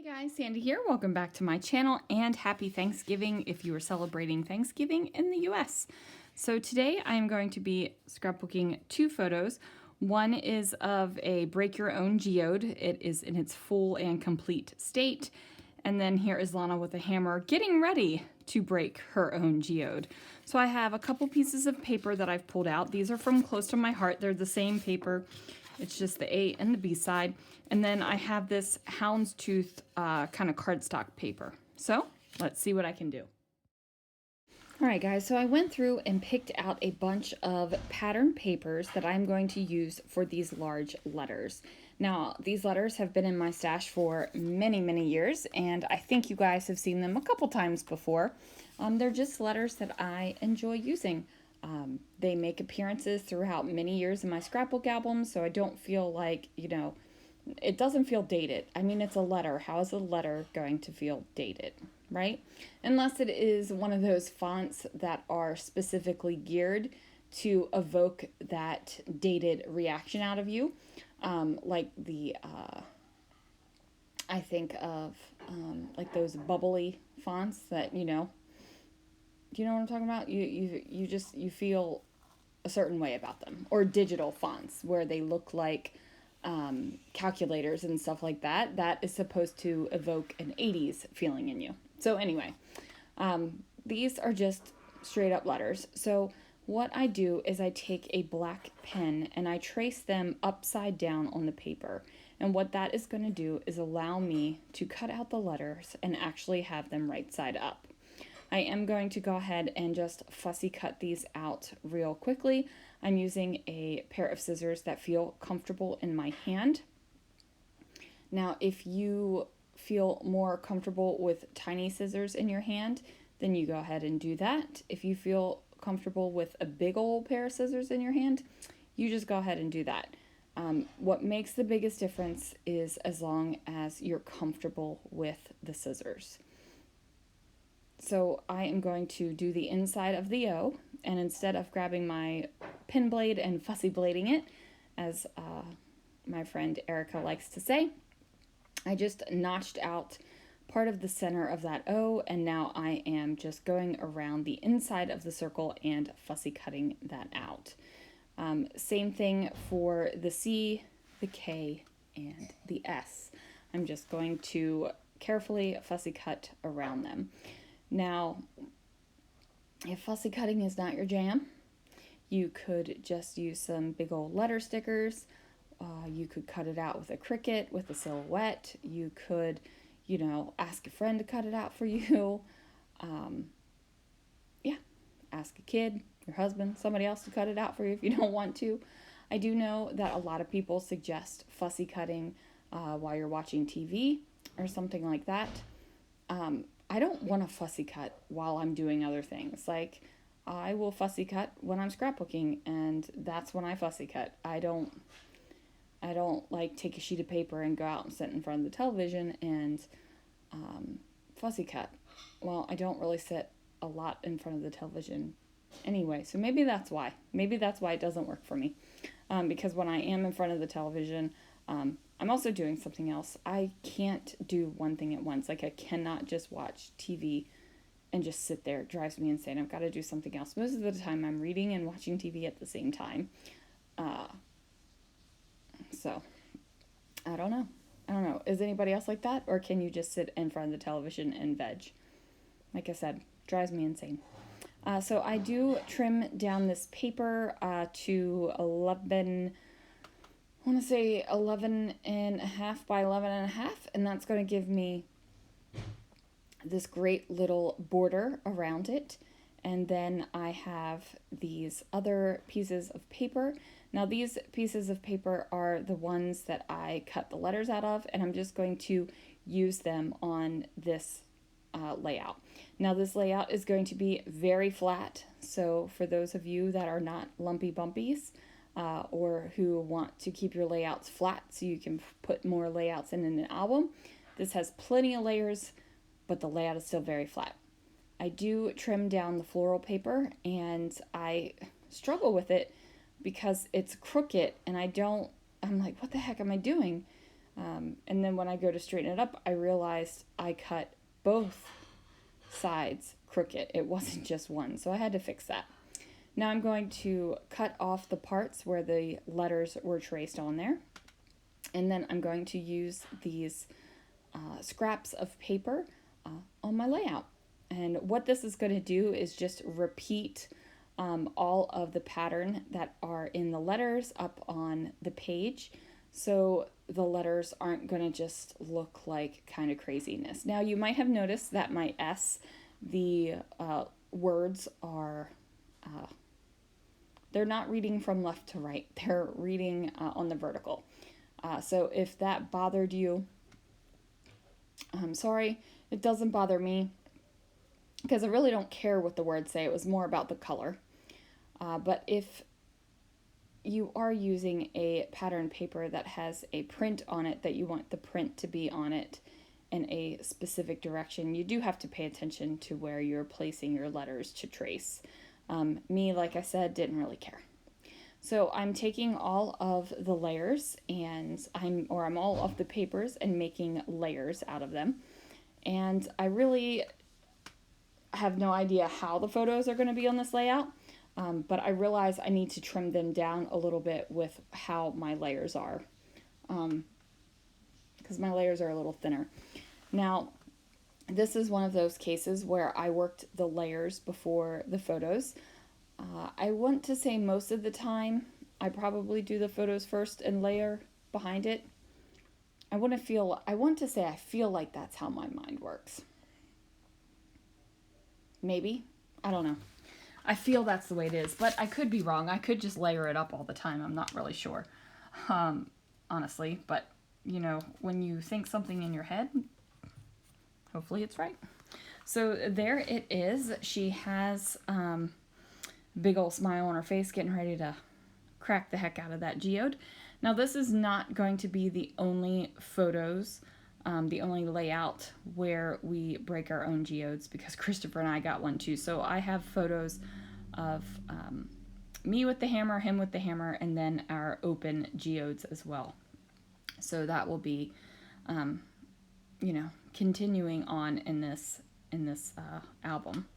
Hey guys, Sandy here. Welcome back to my channel and happy Thanksgiving if you are celebrating Thanksgiving in the US. So today I am going to be scrapbooking two photos. One is of a break your own geode. It is in its full and complete state. And then here is Lana with a hammer getting ready to break her own geode. So I have a couple pieces of paper that I've pulled out. These are from Close to My Heart. They're the same paper. It's just the A and the B side. And then I have this houndstooth kind of cardstock paper. So let's see what I can do. All right, guys, so I went through and picked out a bunch of pattern papers that I'm going to use for these large letters. Now, these letters have been in my stash for many, many years, and I think you guys have seen them a couple times before. They're just letters that I enjoy using. They make appearances throughout many years in my scrapbook albums, so I don't feel like, it doesn't feel dated. I mean, it's a letter. How is a letter going to feel dated, right? Unless it is one of those fonts that are specifically geared to evoke that dated reaction out of you. Like I think of like those bubbly fonts that, do you know what I'm talking about? You feel a certain way about them. Or digital fonts where they look like calculators and stuff like that. That is supposed to evoke an 80s feeling in you. So anyway, these are just straight up letters. So what I do is I take a black pen and I trace them upside down on the paper. And what that is going to do is allow me to cut out the letters and actually have them right side up. I am going to go ahead and just fussy cut these out real quickly. I'm using a pair of scissors that feel comfortable in my hand. Now, if you feel more comfortable with tiny scissors in your hand, then you go ahead and do that. If you feel comfortable with a big old pair of scissors in your hand, you just go ahead and do that. What makes the biggest difference is as long as you're comfortable with the scissors. So I am going to do the inside of the O, and instead of grabbing my pin blade and fussy blading it, as my friend Erica likes to say, I just notched out part of the center of that O, and now I am just going around the inside of the circle and fussy cutting that out. Same thing for the C, the K, and the S. I'm just going to carefully fussy cut around them. Now, if fussy cutting is not your jam, you could just use some big old letter stickers. You could cut it out with a Cricut, with a silhouette. You could, ask a friend to cut it out for you. Ask a kid, your husband, somebody else to cut it out for you if you don't want to. I do know that a lot of people suggest fussy cutting while you're watching TV or something like that. I don't want to fussy cut while I'm doing other things. Like, I will fussy cut when I'm scrapbooking, and that's when I fussy cut. I don't like take a sheet of paper and go out and sit in front of the television and fussy cut. Well, I don't really sit a lot in front of the television anyway, so maybe that's why. Maybe that's why it doesn't work for me. Because when I am in front of the television, I'm also doing something else. I can't do one thing at once. Like, I cannot just watch TV and just sit there. It drives me insane. I've got to do something else. Most of the time I'm reading and watching TV at the same time. So, I don't know. Is anybody else like that? Or can you just sit in front of the television and veg? Like I said, drives me insane. So I do trim down this paper to 11... I want to say 11.5 by 11.5, and that's going to give me this great little border around it. And then I have these other pieces of paper. Now, these pieces of paper are the ones that I cut the letters out of, and I'm just going to use them on this layout. Now, this layout is going to be very flat, so for those of you that are not lumpy bumpies, or who want to keep your layouts flat so you can put more layouts in an album, this has plenty of layers, but the layout is still very flat. I do trim down the floral paper, and I struggle with it because it's crooked, and I'm like, what the heck am I doing? And then when I go to straighten it up, I realized I cut both sides crooked. It wasn't just one, so I had to fix that. Now I'm going to cut off the parts where the letters were traced on there. And then I'm going to use these scraps of paper on my layout. And what this is going to do is just repeat all of the pattern that are in the letters up on the page. So the letters aren't going to just look like kind of craziness. Now you might have noticed that my S, the words are, they're not reading from left to right. They're reading on the vertical. So if that bothered you, I'm sorry. It doesn't bother me because I really don't care what the words say. It was more about the color. But if you are using a pattern paper that has a print on it, that you want the print to be on it in a specific direction, you do have to pay attention to where you're placing your letters to trace. Me, like I said, didn't really care. So I'm taking all of the layers and I'm all of the papers and making layers out of them. And I really have no idea how the photos are going to be on this layout. But I realize I need to trim them down a little bit with how my layers are, because my layers are a little thinner. Now, this is one of those cases where I worked the layers before the photos. I want to say most of the time I probably do the photos first and layer behind it. I want to say I feel like that's how my mind works. Maybe. I don't know. I feel that's the way it is, but I could be wrong. I could just layer it up all the time. I'm not really sure, honestly. But, you know, when you think something in your head, hopefully it's right. So there it is. She has a big old smile on her face, getting ready to crack the heck out of that geode. Now, this is not going to be the only photos, the only layout where we break our own geodes, because Christopher and I got one too. So I have photos of me with the hammer, him with the hammer, and then our open geodes as well. So that will be, you know, continuing on in this album.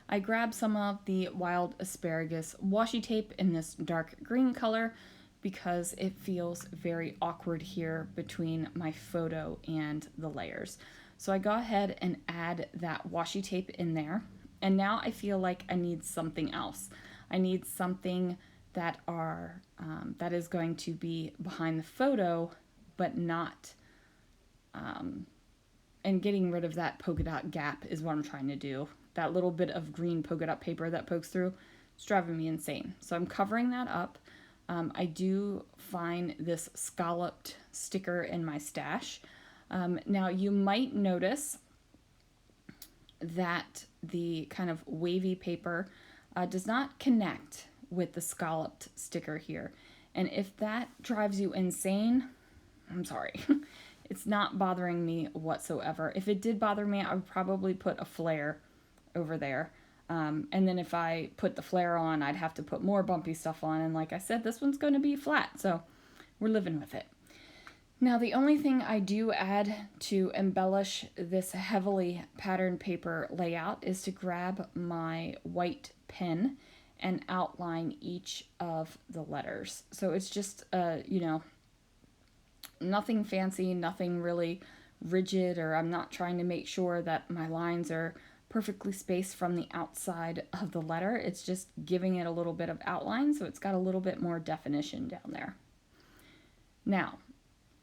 I grabbed some of the wild asparagus washi tape in this dark green color because it feels very awkward here between my photo and the layers. So I go ahead and add that washi tape in there. And now I feel like I need something else. I need something that is going to be behind the photo, but not, and getting rid of that polka dot gap is what I'm trying to do. That little bit of green polka dot paper that pokes through, it's driving me insane. So I'm covering that up. I do find this scalloped sticker in my stash. Now you might notice that the kind of wavy paper does not connect with the scalloped sticker here. And if that drives you insane, I'm sorry. It's not bothering me whatsoever. If it did bother me, I would probably put a flare over there. And then if I put the flare on, I'd have to put more bumpy stuff on. And like I said, this one's going to be flat, so we're living with it. Now, the only thing I do add to embellish this heavily patterned paper layout is to grab my white pen and outline each of the letters. So it's just, you know, nothing fancy, nothing really rigid, or I'm not trying to make sure that my lines are perfectly spaced from the outside of the letter. It's just giving it a little bit of outline, so it's got a little bit more definition down there. Now,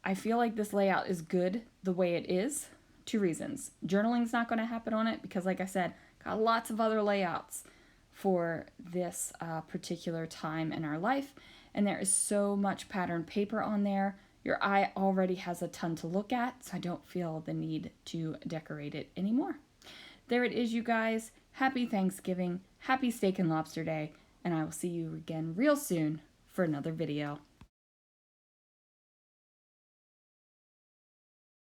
I feel like this layout is good the way it is. 2 reasons. Journaling's not going to happen on it because, like I said, got lots of other layouts for this particular time in our life, and there is so much patterned paper on there. Your eye already has a ton to look at, so I don't feel the need to decorate it anymore. There it is, you guys. Happy Thanksgiving, happy Steak and Lobster Day, and I will see you again real soon for another video.